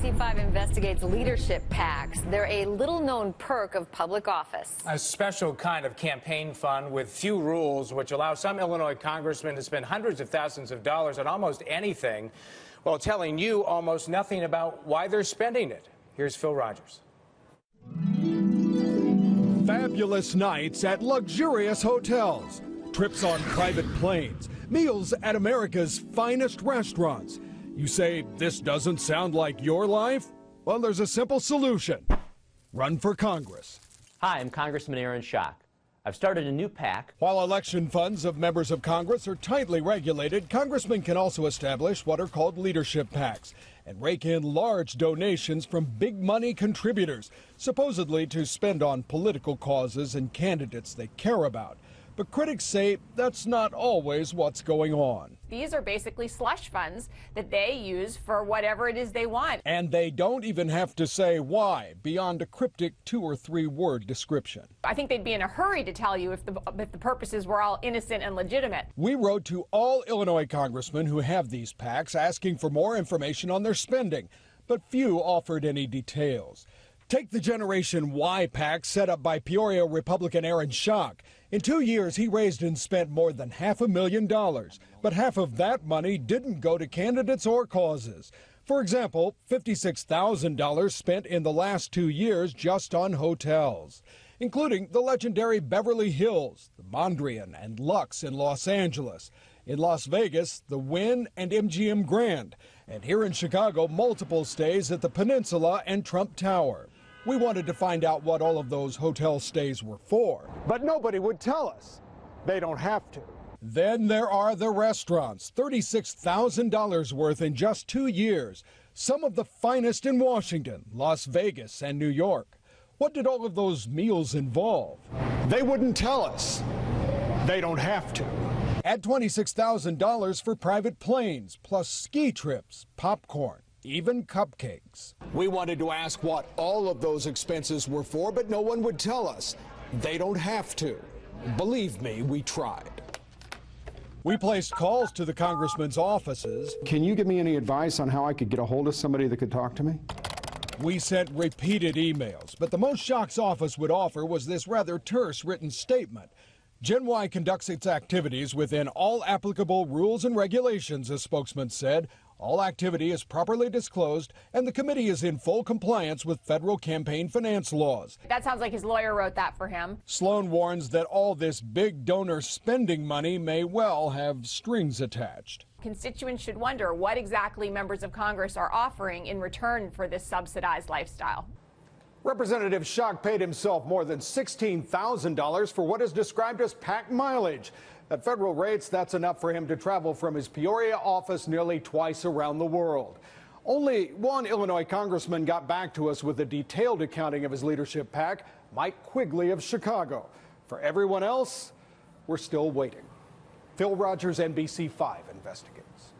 NBC 5 investigates leadership PACs. They're a little-known perk of public office. A special kind of campaign fund with few rules, which allows some Illinois congressmen to spend hundreds of thousands of dollars on almost anything, while telling you almost nothing about why they're spending it. Here's Phil Rogers. Fabulous nights at luxurious hotels, trips on private planes, meals at America's finest restaurants. You say, this doesn't sound like your life? Well, there's a simple solution. Run for Congress. Hi, I'm Congressman Aaron Schock. I've started a new PAC. While election funds of members of Congress are tightly regulated, congressmen can also establish what are called leadership PACs and rake in large donations from big money contributors, supposedly to spend on political causes and candidates they care about. But critics say that's not always what's going on. These are basically slush funds that they use for whatever it is they want. And they don't even have to say why, beyond a cryptic 2 or 3 word description. I think they'd be in a hurry to tell you if the purposes were all innocent and legitimate. We wrote to all Illinois congressmen who have these PACs asking for more information on their spending, but few offered any details. Take the Generation Y PAC set up by Peoria Republican Aaron Schock. In 2 years, he raised and spent more than $500,000, but half of that money didn't go to candidates or causes. For example, $56,000 spent in the last 2 years just on hotels, including the legendary Beverly Hills, the Mondrian and Lux in Los Angeles. In Las Vegas, the Wynn and MGM Grand. And here in Chicago, multiple stays at the Peninsula and Trump Tower. We wanted to find out what all of those hotel stays were for. But nobody would tell us. They don't have to. Then there are the restaurants, $36,000 worth in just 2 years. Some of the finest in Washington, Las Vegas, and New York. What did all of those meals involve? They wouldn't tell us. They don't have to. Add $26,000 for private planes, plus ski trips, popcorn, even cupcakes. We wanted to ask what all of those expenses were for, but no one would tell us. They don't have to. Believe me, we tried. We placed calls to the congressman's offices. Can you give me any advice on how I could get a hold of somebody that could talk to me? We sent repeated emails, but the most Schock's office would offer was this rather terse written statement. Gen Y conducts its activities within all applicable rules and regulations, a spokesman said. All activity is properly disclosed, and the committee is in full compliance with federal campaign finance laws. That sounds like his lawyer wrote that for him. Sloan warns that all this big donor spending money may well have strings attached. Constituents should wonder what exactly members of Congress are offering in return for this subsidized lifestyle. Representative Schock paid himself more than $16,000 for what is described as PAC mileage. At federal rates, that's enough for him to travel from his Peoria office nearly twice around the world. Only one Illinois congressman got back to us with a detailed accounting of his leadership PAC, Mike Quigley of Chicago. For everyone else, we're still waiting. Phil Rogers, NBC 5 investigates.